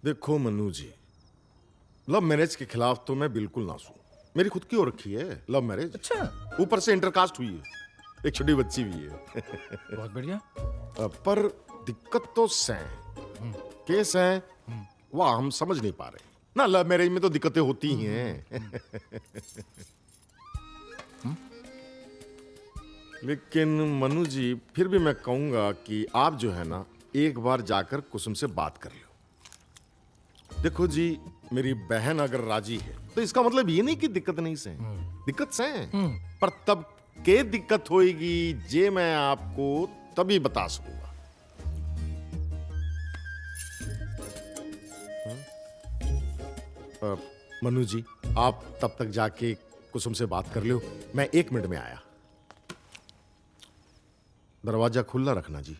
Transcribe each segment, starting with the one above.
देखो मनु जी, love marriage के खिलाफ तो मैं बिल्कुल ना हूं। मेरी खुद की हो रखी है लव मैरिज। अच्छा, ऊपर से इंटरकास्ट हुई है, एक छोटी बच्ची भी है। बहुत बढ़िया। पर दिक्कत तो केस है वह हम समझ नहीं पा रहे ना। लव मैरिज में तो दिक्कतें होती ही हैं। लेकिन मनु जी, फिर भी मैं कहूंगा कि आप जो है ना, एक बार जाकर कुसुम से बात कर लो। देखो जी, मेरी बहन अगर राजी है तो इसका मतलब ये नहीं कि दिक्कत नहीं से दिक्कत से पर तब के दिक्कत होएगी जे मैं आपको तभी बता सकूंगा। मनु जी, आप तब तक जाके कुसुम से बात कर लो, मैं 1 मिनट में आया। दरवाजा खुला रखना जी।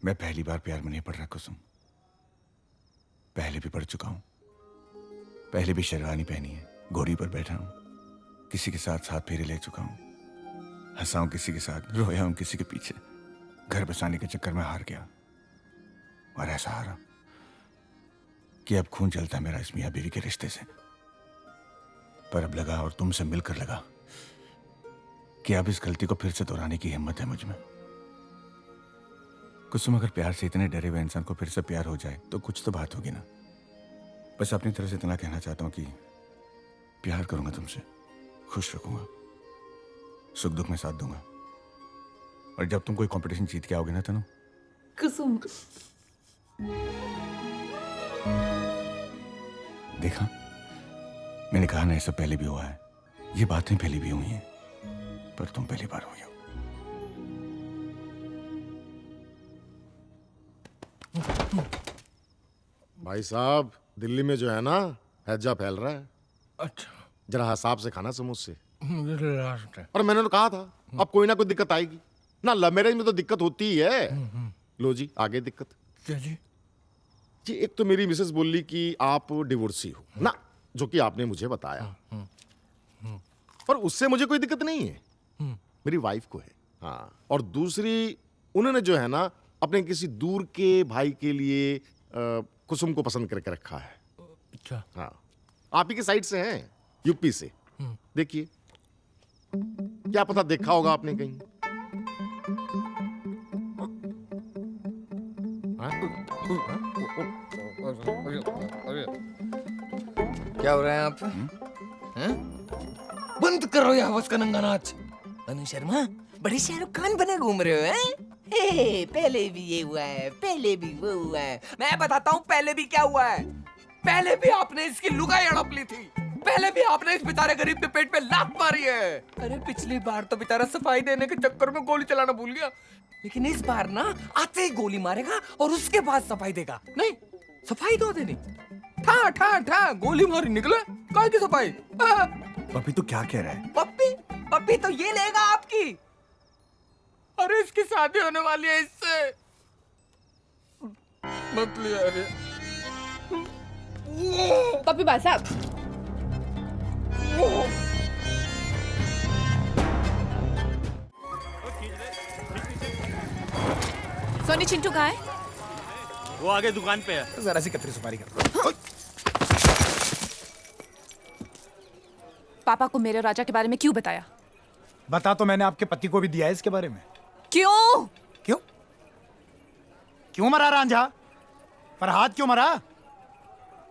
मैं पहली बार प्यार में नहीं पड़ रहा कुसुम। पहले भी पढ़ चुका हूं। पहले भी शेरवानी पहनी है, घोड़ी पर बैठा हूं, किसी के साथ साथ फेरे ले चुका हूं, हंसा हूं किसी के साथ, रोया हूं किसी के पीछे, घर बसाने के चक्कर में हार गया। और ऐसा हारा कि अब खून चलता है मेरा इस मियां बीवी के रिश्ते से। पर अब लगा, और तुमसे मिलकर लगा, कि अब इस गलती को फिर से दोहराने की हिम्मत है मुझ में। कुसुम, अगर प्यार से इतने डरे हुए इंसान को फिर से प्यार हो जाए तो कुछ तो बात होगी ना। बस अपनी तरफ से इतना कहना चाहता हूं कि प्यार करूंगा तुमसे, खुश रखूंगा, सुख दुख में साथ दूंगा। और जब तुम कोई कंपटीशन जीत के आओगे ना तनु, कुसुम, देखा, मैंने कहा ना, ये सब पहले भी हुआ है, ये बातें पहले भी हुई हैं, पर तुम पहली बार हुई हो। भाई साहब, दिल्ली में जो है ना, हैजा फैल रहा है। अच्छा, जरा हिसाब से खाना समोसे। मुझे लास्ट है। और मैंने तो कहा था अब कोई ना कोई दिक्कत आएगी ना। लव मैरिज में तो दिक्कत होती ही है। लो जी, आगे दिक्कत क्या जी? जी, एक तो मेरी मिसेस बोली कि आप डिवोर्सी हो ना, जो कि आपने मुझे बताया। पर उससे मुझे कोई दिक्कत नहीं है, मेरी वाइफ को है। हाँ, और दूसरी, उन्होंने जो है ना, अपने किसी दूर के भाई के लिए कुसुम को पसंद करके रखा है। अच्छा, हाँ, आप ही के साइड से हैं, यूपी से। देखिए, क्या पता देखा होगा आपने कहीं। क्या हो रहा है यहाँ पे? हैं? बंद करो ये हवस का नंगा नाच। अनु शर्मा, बड़े शाहरुख खान बने घूम रहे हो हैं? पहले भी ये हुआ है, पहले भी वो हुआ है। मैं बताता हूँ पहले भी क्या हुआ है। पहले भी आपने इसकी लुगाई हड़प ली थी। पहले भी आपने इस बेचारे गरीब के पेट पे लात मारी है। अरे पिछली बार तो बेचारा सफाई देने के चक्कर में गोली चलाना भूल गया, लेकिन इस बार ना आते ही गोली मारेगा और उसके बाद सफाई देगा। नहीं, सफाई दो देनी, ठा ठा ठा गोली मारी निकले, काय की सफाई। पपी तो क्या कह रहा है? पप्पी पप्पी तो ये लेगा आपकी। अरे इसकी शादी होने वाली है इससे, मत लिया। अरे पप्पी भाई साहब, सोनी चिंटू कहाँ है? वो आगे दुकान पे है। जरा सी कतरी सुपारी कर। पापा को मेरे और राजा के बारे में क्यों बताया? बता तो मैंने आपके पति को भी दिया है इसके बारे में। क्यों? क्यों? क्यों मरा रांझा? फरहाद क्यों मरा?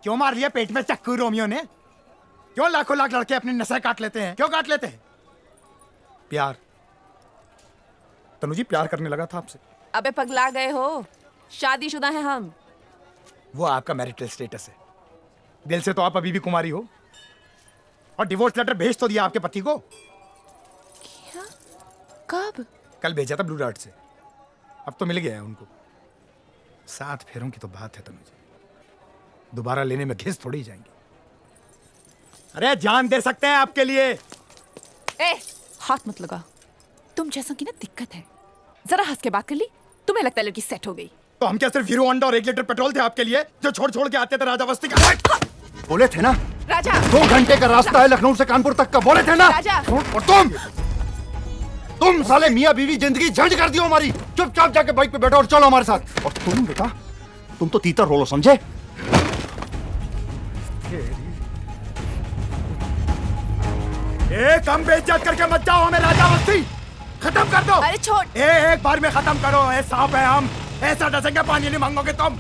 क्यों मार लिया पेट में चक्कू रोमियो ने? क्यों लाखों लाख लड़के अपनी नसें काट लेते हैं? क्यों काट लेते हैं? प्यार। तनु जी, प्यार करने लगा था आपसे। अबे पगला गए हो, शादीशुदा हैं हम। वो आपका मैरिटल स्टेटस है, दिल से तो आप अभी भी कुमारी हो। और डिवोर्स लेटर भेज तो दिया आपके पति को। क्या? कब? कल भेजा था ब्लू डार्ट से, अब तो मिल गया है उनको। 7 फेरों की तो बात है तनु जी, दोबारा लेने में घिस थोड़ी जाएंगी। अरे जान दे सकते हैं आपके लिए। ए, हाथ मत लगा। तुम जैसा की ना दिक्कत है, जरा हंस के बात कर ली। तुम्हें लगता है लड़की सेट हो गई? तो हम क्या सिर्फ हीरो होंडा और 1 लीटर पेट्रोल थे आपके लिए जो छोड़ छोड़ के आते थे राजावस्ती का? बोले थे ना राजा 2 घंटे का रास्ता है लखनऊ से कानपुर तक का, बोले थे ना। राजा। और तुम साले मियां बीवी जिंदगी झंड कर दियो हमारी। चुपचाप जाके बाइक पे बैठो और चलो हमारे साथ। और तुम बेटा, तुम तो तीतर रोलो, समझे? कम बेइज्जत करके मत जाओ हमें राजावस्ती। खत्म कर दो। अरे छोड़। एक बार में खत्म करो। सांप है हम, ऐसा डसेंगे पानी नहीं मांगोगे तुम।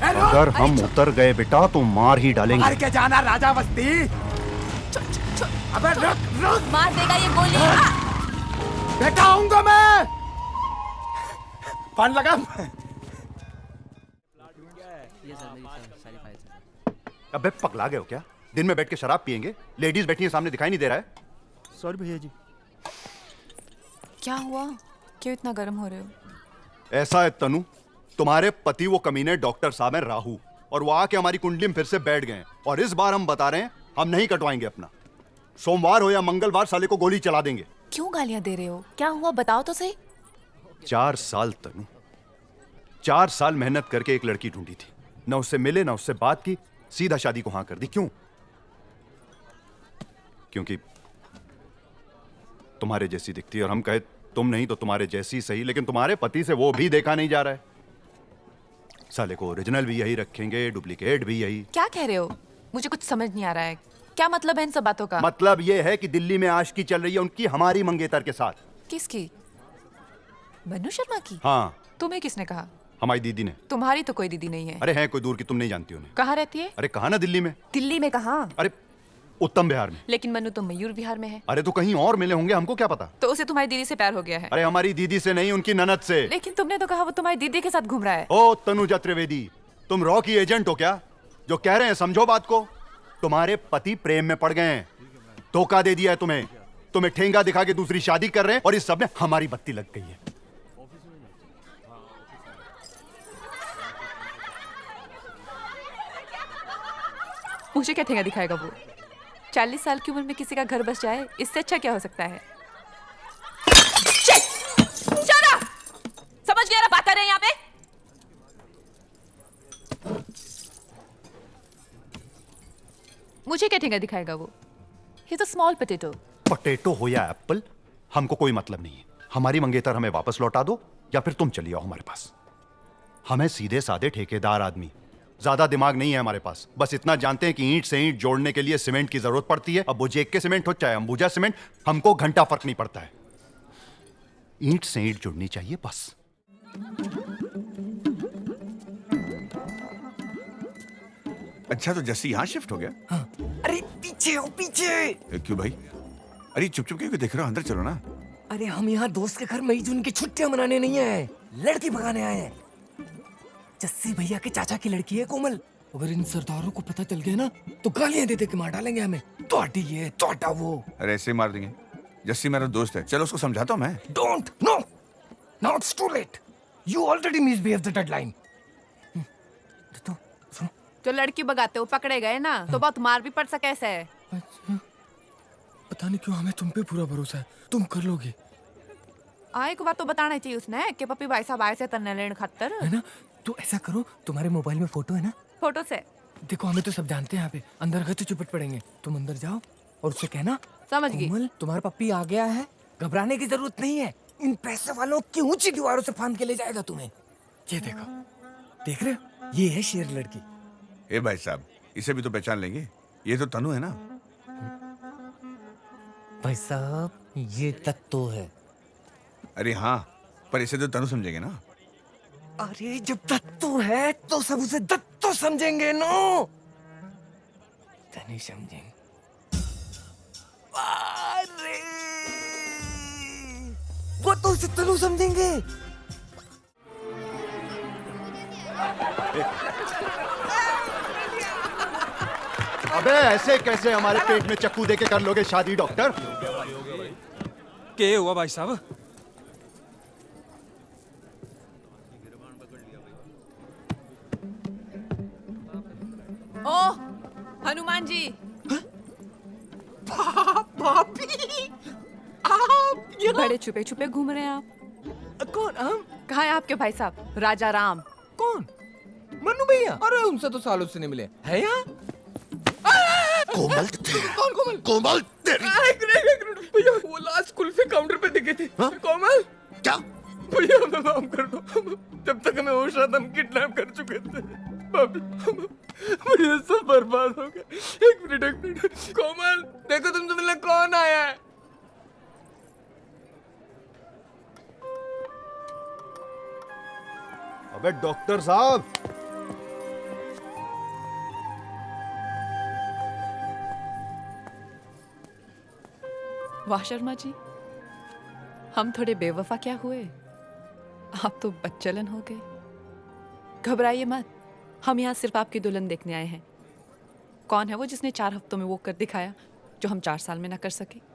अगर हम उतर गए बेटा तो मार ही डालेंगे। मार के जाना राजावस्ती। अबे रुक रुक, मार देगा ये गोली। बेटा आऊंगा मैं। पान लगा। अबे पगला गए हो क्या? दिन में बैठ के शराब पियेंगे, लेडीज बैठी है सामने, दिखाई नहीं दे रहा है? सॉरी भैया जी। क्या हुआ? क्यों इतना गर्म हो रहे हो? ऐसा है तनु, तुम्हारे पति वो कमीने डॉक्टर साहब हैं राहु, और वो आके हमारी कुंडली में फिर से बैठ गए हैं। और इस बार हम बता रहे हैं, हम नहीं कटवाएंगे अपना। सोमवार हो या मंगलवार साले को गोली चला देंगे। क्यों गालियां दे रहे हो? क्या हुआ बताओ तो सही। 4 साल तनु, 4 साल मेहनत करके एक लड़की ढूंढी थी, ना उससे मिले ना उससे बात की, सीधा शादी को हाँ कर दी। क्यों? क्योंकि तुम्हारे जैसी दिखती है, और हम कहे तुम नहीं तो तुम्हारे जैसी सही, लेकिन तुम्हारे पति से वो भी देखा नहीं जा रहा है। साले को ओरिजिनल भी यही रखेंगे, डुप्लीकेट भी यही। क्या कह रहे हो? मुझे कुछ समझ नहीं आ रहा है। क्या मतलब है इन सब बातों का? मतलब ये है कि दिल्ली में आशिकी चल रही है उनकी हमारी मंगेतर के साथ। किसकी? मनु शर्मा की? हाँ, तुम्हें किसने कहा? हमारी दीदी ने। तुम्हारी तो कोई दीदी नहीं है। अरे है कोई दूर की, तुम नहीं जानती उन्हें। कहाँ रहती है? अरे कहा ना दिल्ली में। दिल्ली में कहाँ? अरे उत्तम बिहार में। लेकिन मनु तो मयूर बिहार में है। अरे तो कहीं और मिले होंगे, हमको क्या पता। तो उसे तुम्हारी दीदी से प्यार हो गया है। अरे हमारी दीदी से नहीं, उनकी ननद से। लेकिन तुमने तो कहा वो तुम्हारी दीदी के साथ घूम रहा है। ओ तनुजा त्रिवेदी, तुम रॉ की एजेंट हो क्या? जो कह रहे हैं समझो बात को। तुम्हारे पति प्रेम में पड़ गए हैं, धोखा दे दिया है तुम्हें, तुम्हें ठेंगा दिखा के दूसरी शादी कर रहे हैं, और इस सब में हमारी बत्ती लग गई है। मुझे क्या ठेंगा दिखाएगा वो? 40 साल की उम्र में किसी का घर बस जाए, इससे अच्छा क्या हो सकता है? Shut up! समझ गया ना बात कर रहे हैं यहाँ पे? मुझे क्या ठेंगा दिखाएगा वो? He's a small potato. Potato हो या एप्पल, हमको कोई मतलब नहीं है। हमारी मंगेतर हमें वापस लौटा दो, या फिर तुम चली आओ हमारे पास। हमें सीधे साधे ठेकेदार आदमी, ज्यादा दिमाग नहीं है हमारे पास। बस इतना जानते हैं कि ईंट से ईंट जोड़ने के लिए सीमेंट की जरूरत पड़ती है। अब वो जेक के सीमेंट हो चाहे अंबुजा सीमेंट, हमको घंटा फर्क नहीं पड़ता है। ईंट से ईंट जुड़नी चाहिए बस। अच्छा तो जस्सी यहाँ शिफ्ट हो गया? हाँ। अरे पीछे हो पीछे। क्यों भाई? अरे चुप चुप क्यों देख रहे हो? अंदर चलो ना। अरे हम यहाँ दोस्त के घर मई जून की छुट्टियां मनाने नहीं आए, लड़की भगाने आए हैं। जस्सी भैया के चाचा की लड़की है कोमल। अगर इन सरदारों को पता चल गया ना तो गालियां दे दे के मार डालेंगे हमें। तोटी ये तोटा वो। अरे ऐसे मार देंगे। जस्सी मेरा दोस्त है, चलो उसको समझाता हूँ मैं। Don't, no, now it's too late. You already misbehave the deadline. तो सुनो, जो लड़की भगाते हो पकड़े गए ना, तो बहुत मार भी पड़ सके ऐसे है। पता नहीं क्यों हमें तुम पे पूरा भरोसा है, तुम कर लोगे। एक बार तो बताना चाहिए उसने कि पप्पी भाई साहब आए से तन्ने लेने खातर। है ना? तो ऐसा करो, तुम्हारे मोबाइल में फोटो है ना? फोटो से देखो हमें तो सब जानते हैं यहाँ पे, अंदर गए तो चुपट पड़ेंगे। तुम अंदर जाओ और उससे कहना, समझ गई। कोमल तुम्हारा पप्पी आ गया है, घबराने की जरूरत नहीं है। इन पैसे वालों की ऊंची दीवारों से फांद के ले जाएगा तुम्हें। ये देखो, देख रहे हो? ये है शेर लड़की। ए भाई साहब, इसे भी तो पहचान लेंगे, ये तो तनु है ना? भाई साहब ये तत्तो है। अरे हाँ, पर इसे तो तनु समझेंगे ना? अरे जब तत्तो है तो सब उसे दत्तो समझेंगे। नो, तनु समझेंगे। अरे वो तो उसे तनु समझेंगे। अबे ऐसे कैसे हमारे पेट में चक्कू देके कर लोगे शादी डॉक्टर? क्या हुआ भाई साहब? ओ हनुमान जी, भाभी आप ये बड़े छुपे छुपे घूम रहे हैं आप। कौन हम? कहाँ है आपके भाई साहब राजा राम? कौन? मन्नू भैया? अरे उनसे तो सालों से नहीं मिले। है यहाँ? कोमल कौन कोमल? कोमल तेरी एक मिनट भैया, वो लास्ट कुल्फी काउंटर पे दिखे थे। हाँ? कोमल क्या? भैया हमें माफ कर दो, जब तक हमें होश आता हम किडनैप कर चुके थे। भाभी भैया सब बर्बाद हो गया। एक मिनट कोमल देखो तुमसे मिलने कौन आया है। अबे डॉक्टर साहब, वाह शर्मा जी, हम थोड़े बेवफा क्या हुए, आप तो बच्चलन हो गए। घबराइए मत, हम यहाँ सिर्फ आपकी दुल्हन देखने आए हैं। कौन है वो जिसने 4 हफ्तों में वो कर दिखाया जो हम 4 साल में ना कर सके?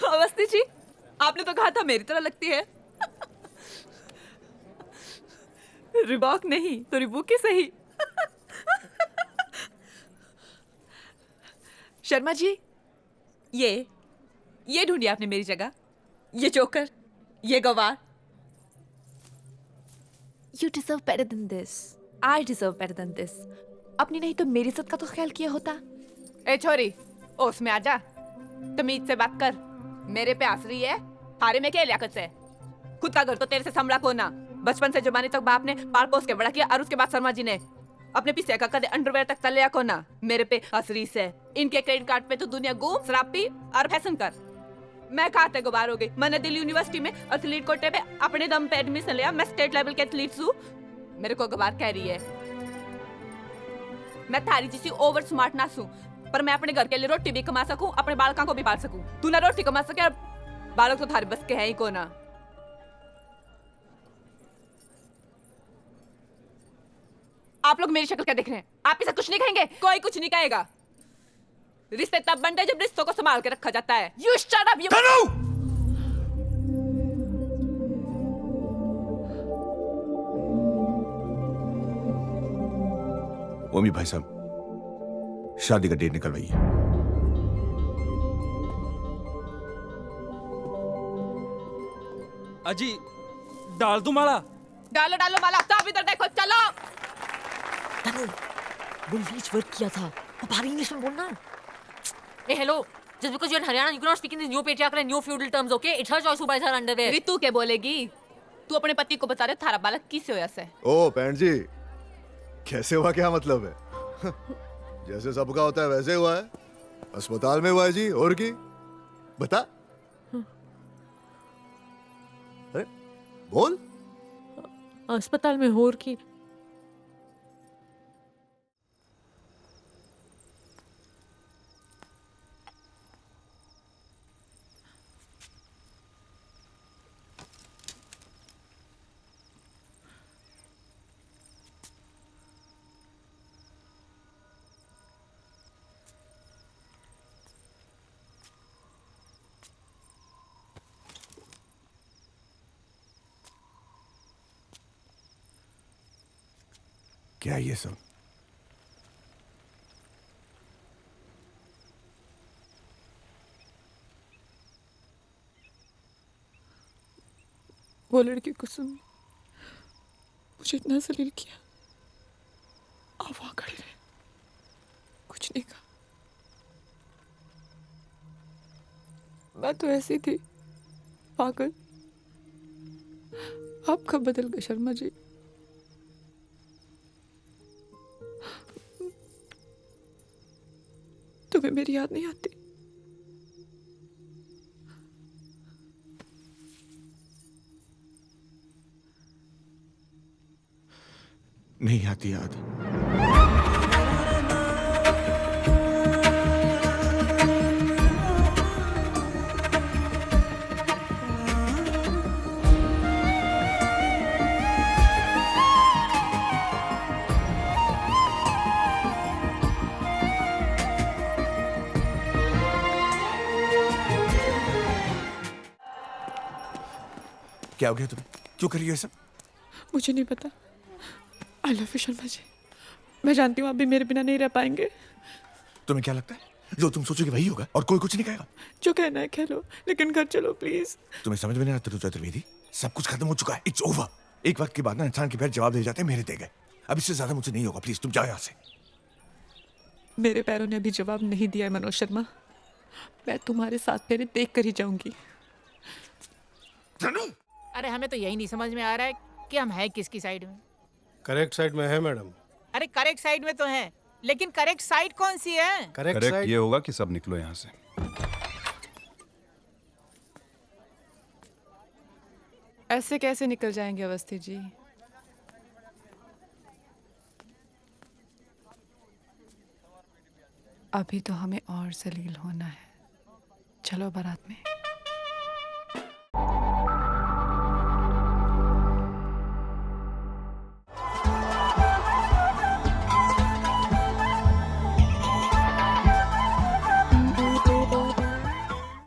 अवस्थी जी, आपने तो कहा था मेरी तरह लगती है। रिबॉक नहीं तो रिबूक ही सही। शर्मा जी, ये ढूंढी आपने मेरी जगह, ये जोकर, ये गवार। You deserve better than this. I deserve better than this. अपनी नहीं तो मेरी इज्जत का तो ख्याल किया होता। ए छोरी, ओस में आजा, तमीज से बात कर। मेरे पे हंस रही है, हारे में क्या लियाकत से? खुद का घर तो तेरे से संभला को ना। बचपन से जवानी तक बाप ने पाल पोस के बड़ा किया और उसके बाद शर्मा जी ने अपने पीछे का कदे अंडरवेयर तक तलिया को ना। मेरे पे हंस रही से। इनके क्रेडिट कार्ड पे तो दुनिया घूम, शराब पी और फैशन कर। मैं खाते गुबार हो गई। मैंने दिल्ली यूनिवर्सिटी में एथलीट कोटे पे अपने दम पे एडमिशन लिया। मैं स्टेट लेवल के एथलीट हूँ। मेरे को गवार कह रही है। मैं थारी जैसी ओवर स्मार्ट ना हूँ, पर मैं अपने घर के लिए रोटी भी कमा सकूं, अपने बालकों को भी पाल सकूं। तू ना रोटी कमा सके और बालक तो थारी बस के हैं ही को ना। आप लोग मेरी शक्ल क्या देख रहे हैं? आप इसे कुछ नहीं कहेंगे? कोई कुछ नहीं कहेगा। रिश्ते तब बनते जब रिश्तों को संभाल के रखा जाता है। You shut up, you... ओमी भाई साहब, शादी का डेट निकलवाइए। अजी डाल दूं माला? डालो डालो माला। आप इधर देखो, चलो। वो लीच वर्क किया था, अब भारी इंग्लिश में बोलना। Hey, hello. Just because you're in Haryana, you cannot speak in these new patriarchal and new feudal terms, okay? It's her choice who buys her underwear. Ritu के बोलेगी? तू अपने पति को बता रहे थारा बालक किससे हुआ से? ओ बहन जी, कैसे हुआ क्या मतलब है? जैसे सबका होता है वैसे हुआ है। अस्पताल में हुआ है जी, और की बता। अरे बोल। अस्पताल में होर की। क्या ये सब? वो लड़की कुसुम मुझे इतना जलील किया। आप वहां खड़े रहे, कुछ नहीं कहा। मैं तो ऐसी थी पागल। आप कब बदल गए शर्मा जी? तुम्हें मेरी याद नहीं आती? नहीं आती याद। क्या हो गया तुम्हें? क्यों कर रही हो ये सब? मुझे नहीं पता। I love you Sharma ji. मैं जानती हूँ आप भी मेरे बिना नहीं रह पाएंगे। तुम्हें क्या लगता है जो तुम सोचोगे वही होगा और कोई कुछ नहीं कहेगा? जो कहना है कह लो, लेकिन घर चलो प्लीज। तुम्हें समझ में नहीं आता चतुर्वेदी? सब कुछ खत्म हो चुका है। It's over. एक वक्त के बाद ना इंसान के पैर जवाब दे जाते हैं, मेरे दे गए। अब इससे ज्यादा मुझे नहीं होगा। प्लीज तुम जाओ यहाँ से। मेरे पैरों ने अभी जवाब नहीं दिया है मनोज शर्मा। मैं तुम्हारे साथ फेरे देख कर ही जाऊंगी। अरे हमें तो यही नहीं समझ में आ रहा है कि हम हैं किसकी साइड में। करेक्ट साइड में है मैडम। अरे करेक्ट साइड में तो है, लेकिन करेक्ट साइड कौन सी है? करेक्ट करेक्ट ये होगा कि सब निकलो यहाँ से। ऐसे कैसे निकल जाएंगे अवस्थी जी? अभी तो हमें और जलील होना है। चलो बारात में।